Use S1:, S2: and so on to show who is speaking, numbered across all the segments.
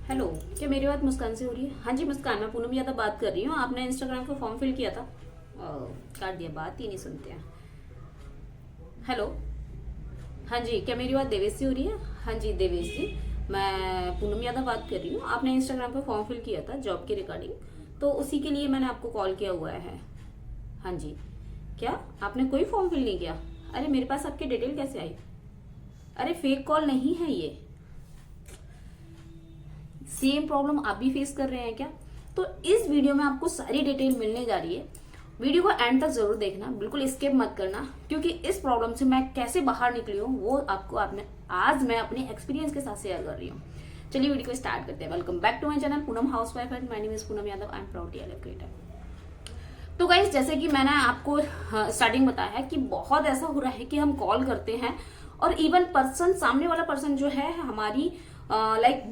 S1: Hello, क्या मेरी बात मुस्कान से हो रही है? हाँ जी मुस्कान, मैं पूनम यादव बात कर रही हूँ। आपने इंस्टाग्राम का फॉर्म फिल किया था। काट दिया, बात ही नहीं सुनते हैं। हेलो। हाँ जी, क्या मेरी बात देवेश से हो रही है? हाँ जी देवेश जी, मैं पूनम यादव बात कर रही हूँ। आपने इंस्टाग्राम पे फॉर्म फिल किया था जॉब के रिगार्डिंग, तो उसी के लिए मैंने आपको कॉल किया हुआ है। हाँ जी। क्या आपने कोई फॉर्म फिल नहीं किया? अरे मेरे पास आपकी डिटेल कैसे आई? अरे फेक कॉल नहीं है ये। सेम प्रॉब्लम आप भी फेस कर रहे हैं क्या? तो इस वीडियो में आपको सारी डिटेल मिलने जा रही है। वीडियो को एंड तक जरूर देखना, बिल्कुल स्किप मत करना, क्योंकि इस प्रॉब्लम से मैं कैसे बाहर निकली हूँ वो आपको आपने आज मैं अपने एक्सपीरियंस के साथ शेयर कर रही हूँ। चलिए वीडियो को स्टार्ट करते हैं। Welcome back to my channel Poonam housewife and my name is Poonam Yadav. I am proud creator. तो गाइस, जैसे कि मैंने आपको स्टार्टिंग बताया है कि बहुत ऐसा हो रहा है कि हम कॉल करते हैं और इवन पर्सन, सामने वाला पर्सन जो है हमारी लाइक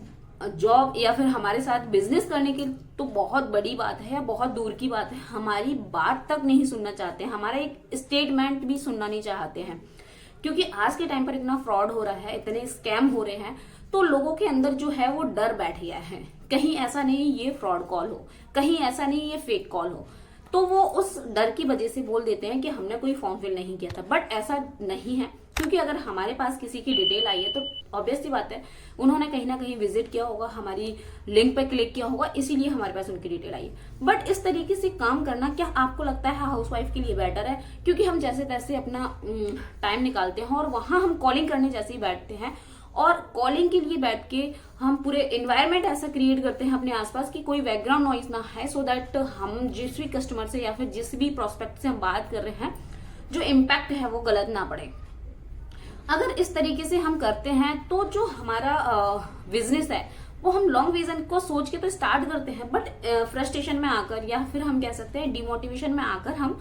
S1: जॉब या फिर हमारे साथ बिजनेस करने की तो बहुत बड़ी बात है, बहुत दूर की बात है, हमारी बात तक नहीं सुनना चाहते हैं, हमारा एक स्टेटमेंट भी सुनना नहीं चाहते हैं। क्योंकि आज के टाइम पर इतना फ्रॉड हो रहा है, इतने स्कैम हो रहे हैं, तो लोगों के अंदर जो है वो डर बैठ गया है। कहीं ऐसा नहीं ये फ्रॉड कॉल हो, कहीं ऐसा नहीं ये फेक कॉल हो, तो वो उस डर की वजह से बोल देते हैं कि हमने कोई फॉर्म फिल नहीं किया था। बट ऐसा नहीं है, क्योंकि अगर हमारे पास किसी की डिटेल आई है तो ऑब्वियस सी बात है उन्होंने कहीं ना कहीं विजिट किया होगा, हमारी लिंक पे क्लिक किया होगा, इसीलिए हमारे पास उनकी डिटेल आई है। बट इस तरीके से काम करना क्या आपको लगता है हाउसवाइफ के लिए बेटर है? क्योंकि हम जैसे तैसे अपना टाइम निकालते हैं और वहां हम कॉलिंग करने जैसे ही बैठते हैं और कॉलिंग के लिए बैठ के हम पूरे एनवायरनमेंट ऐसा क्रिएट करते हैं अपने आसपास कि कोई बैकग्राउंड नॉइज ना है, सो दैट हम जिस भी कस्टमर से या फिर जिस भी प्रोस्पेक्ट से हम बात कर रहे हैं जो इम्पैक्ट है वो गलत ना पड़े। अगर इस तरीके से हम करते हैं तो जो हमारा बिजनेस है वो हम लॉन्ग विजन को सोच के तो स्टार्ट करते हैं, बट फ्रस्ट्रेशन में आकर या फिर हम कह सकते हैं डिमोटिवेशन में आकर हम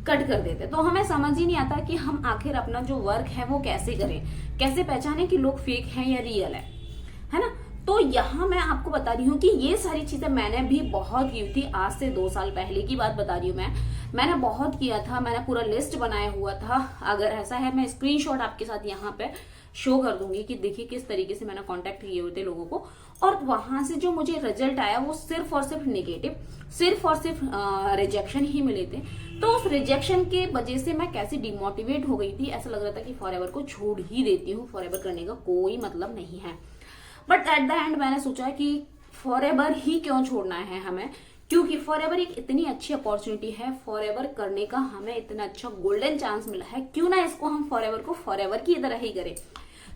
S1: कट कर देते। तो हमें समझ ही नहीं आता कि हम आखिर अपना जो वर्क है वो कैसे करें, कैसे पहचाने कि लोग फेक हैं या रियल है ना? तो यहाँ मैं आपको बता रही हूँ कि ये सारी चीजें मैंने भी बहुत की थी। आज से 2 साल पहले की बात बता रही हूँ मैंने बहुत किया था, मैंने पूरा लिस्ट बनाया हुआ था। अगर ऐसा है मैं स्क्रीनशॉट आपके साथ यहाँ पे शो कर दूंगी कि देखिए किस तरीके से मैंने कांटेक्ट किए हुए थे लोगों को, और वहां से जो मुझे रिजल्ट आया वो सिर्फ और सिर्फ नेगेटिव, सिर्फ और सिर्फ रिजेक्शन ही मिले थे। तो उस रिजेक्शन के वजह से मैं कैसे डिमोटिवेट हो गई थी, ऐसा लग रहा था कि फॉरएवर को छोड़ ही देती हूँ, फॉरएवर करने का कोई मतलब नहीं है। बट एट द एंड मैंने सोचा कि फॉरएवर ही क्यों छोड़ना है हमें, क्योंकि फॉरएवर एक इतनी अच्छी अपॉर्चुनिटी है, फॉरएवर करने का हमें इतना अच्छा गोल्डन चांस मिला है, क्यों ना इसको हम फॉरएवर को फॉरएवर की तरह ही करें।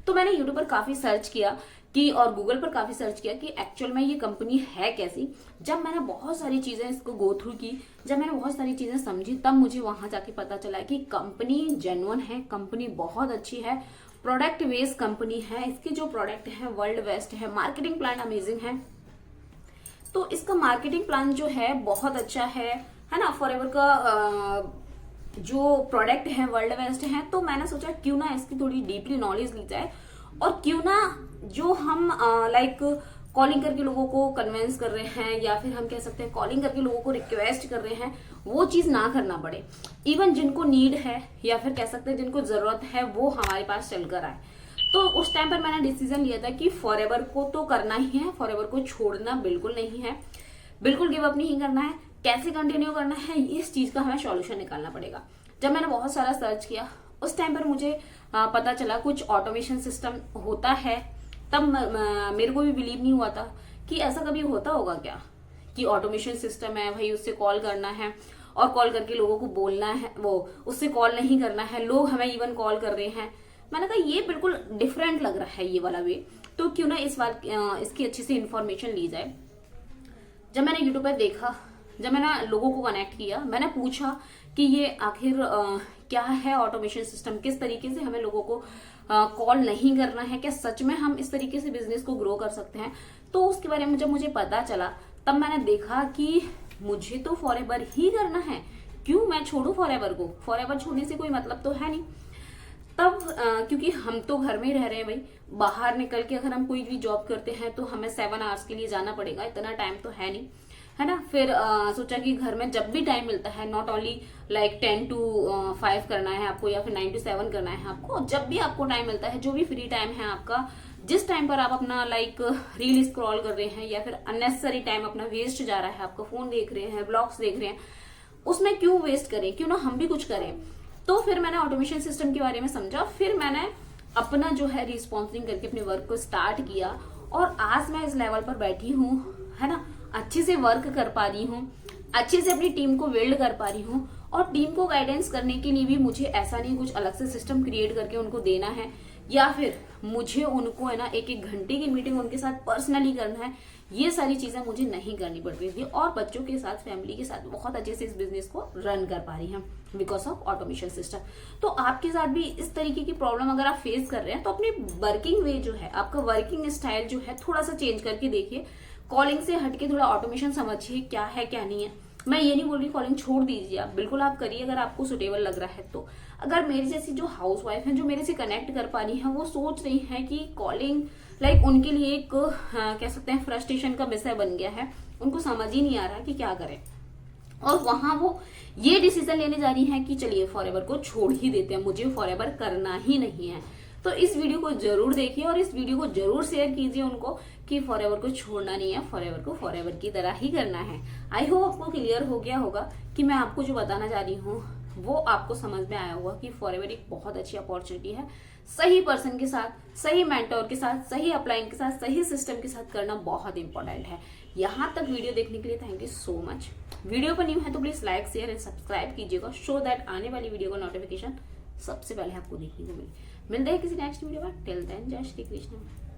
S1: तो मैंने यूट्यूब पर काफी सर्च किया कि और गूगल पर काफी सर्च किया कि एक्चुअल में ये कंपनी है कैसी। जब मैंने बहुत सारी चीजें इसको गो थ्रू की, जब मैंने बहुत सारी चीजें समझी, तब मुझे वहां जाके पता चला कि कंपनी जेन्युइन है, कंपनी बहुत अच्छी है, प्रोडक्ट बेस्ड कंपनी है, इसके जो प्रोडक्ट है वर्ल्ड बेस्ट है, मार्केटिंग प्लान अमेजिंग है। तो इसका मार्केटिंग प्लान जो है बहुत अच्छा है ना? फॉरएवर का जो प्रोडक्ट है वर्ल्ड बेस्ट है। तो मैंने सोचा क्यों ना इसकी थोड़ी डीपली नॉलेज ली जाए, और क्यों ना जो हम लाइक कॉलिंग करके लोगों को कन्विंस कर रहे हैं या फिर हम कह सकते हैं कॉलिंग करके लोगों को रिक्वेस्ट कर रहे हैं, वो चीज ना करना पड़े। इवन जिनको नीड है या फिर कह सकते हैं जिनको जरूरत है वो हमारे पास चलकर आए। तो उस टाइम पर मैंने डिसीजन लिया था कि फॉरएवर को तो करना ही है, फॉरएवर को छोड़ना बिल्कुल नहीं है, बिल्कुल गिव अप नहीं करना है। कैसे कंटिन्यू करना है इस चीज का हमें सॉल्यूशन निकालना पड़ेगा। जब मैंने बहुत सारा सर्च किया उस टाइम पर मुझे पता चला कुछ ऑटोमेशन सिस्टम होता है। तब मेरे को भी बिलीव नहीं हुआ था कि ऐसा कभी होता होगा क्या, कि ऑटोमेशन सिस्टम है भाई, उससे कॉल करना है और कॉल करके लोगों को बोलना है, वो उससे कॉल नहीं करना है, लोग हमें इवन कॉल कर रहे हैं। मैंने कहा ये बिल्कुल डिफरेंट लग रहा है ये वाला वे, तो क्यों ना इस बार इसकी अच्छी से इंफॉर्मेशन ली जाए। जब मैंने यूट्यूब पर देखा, जब मैंने लोगों को कनेक्ट किया, मैंने पूछा कि ये आखिर क्या है ऑटोमेशन सिस्टम, किस तरीके से हमें लोगों को कॉल नहीं करना है, क्या सच में हम इस तरीके से बिजनेस को ग्रो कर सकते हैं। तो उसके बारे में जब मुझे पता चला तब मैंने देखा कि मुझे तो फॉरएवर ही करना है, क्यों मैं छोड़ू फॉरएवर को, फॉरएवर छोड़ने से कोई मतलब तो है नहीं। तब क्योंकि हम तो घर में ही रह रहे हैं भाई, बाहर निकल के अगर हम कोई भी जॉब करते हैं तो हमें 7 आवर्स के लिए जाना पड़ेगा, इतना टाइम तो है नहीं, है ना? फिर सोचा कि घर में जब भी टाइम मिलता है, नॉट ओनली लाइक 10 to 5 करना है आपको या फिर 9 to 7 करना है आपको, जब भी आपको टाइम मिलता है, जो भी फ्री टाइम है आपका, जिस टाइम पर आप अपना लाइक रील स्क्रॉल कर रहे हैं या फिर अननेसेसरी टाइम अपना वेस्ट जा रहा है, आपका फोन देख रहे हैं, ब्लॉग्स देख रहे हैं, उसमें क्यों वेस्ट करें, क्यों ना हम भी कुछ करें। तो फिर मैंने ऑटोमेशन सिस्टम के बारे में समझा, फिर मैंने अपना जो है रिस्पॉन्सिंग करके अपने वर्क को स्टार्ट किया और आज मैं इस लेवल पर बैठी हूँ, है ना, अच्छे से वर्क कर पा रही हूँ, अच्छे से अपनी टीम को बिल्ड कर पा रही हूँ। और टीम को गाइडेंस करने के लिए भी मुझे ऐसा नहीं कुछ अलग से सिस्टम क्रिएट करके उनको देना है या फिर मुझे उनको है ना एक एक घंटे की मीटिंग उनके साथ पर्सनली करना है। ये सारी चीजें मुझे नहीं करनी पड़ रही थी और बच्चों के साथ, फैमिली के साथ बहुत अच्छे से इस बिजनेस को रन कर पा रही हैं बिकॉज ऑफ ऑटोमेशन सिस्टम। तो आपके साथ भी इस तरीके की प्रॉब्लम अगर आप फेस कर रहे हैं तो अपनी वर्किंग वे जो है, आपका वर्किंग स्टाइल जो है थोड़ा सा चेंज करके देखिए। कॉलिंग से हटके थोड़ा ऑटोमेशन समझिए क्या है क्या नहीं है। मैं ये नहीं बोल रही कॉलिंग छोड़ दीजिए, आप बिल्कुल आप करिए अगर आपको सुटेबल लग रहा है तो। अगर मेरी जैसी जो हाउस वाइफ है, जो मेरे से कनेक्ट कर पा रही है, वो सोच रही है कि कॉलिंग लाइक उनके लिए एक कह सकते हैं फ्रस्ट्रेशन का विषय बन गया है, उनको समझ ही नहीं आ रहा कि क्या करें, और वहां वो ये डिसीजन लेने जा रही है कि चलिए फॉरएवर को छोड़ ही देते हैं, मुझे फॉरएवर करना ही नहीं है। तो इस वीडियो को जरूर देखिए और इस वीडियो को जरूर शेयर कीजिए उनको कि फॉरएवर को छोड़ना नहीं है, फॉरएवर को फॉरएवर की तरह ही करना है। आई होप आपको क्लियर हो गया होगा कि मैं आपको जो बताना चाह रही हूँ वो आपको समझ में आया होगा कि फॉरएवर एक बहुत अच्छी अपॉर्चुनिटी है। सही पर्सन के साथ, सही मेंटोर के साथ, सही अपलाइन के साथ, सही सिस्टम के साथ करना बहुत इंपॉर्टेंट है। यहाँ तक वीडियो देखने के लिए thank you so much. Video पर न्यू है तो please like, share and subscribe कीजिएगा सो दैट आने वाली वीडियो का नोटिफिकेशन सबसे पहले आपको देखने को मिले। मिलते हैं किसी नेक्स्ट वीडियो में। टिल देन जय श्री कृष्ण।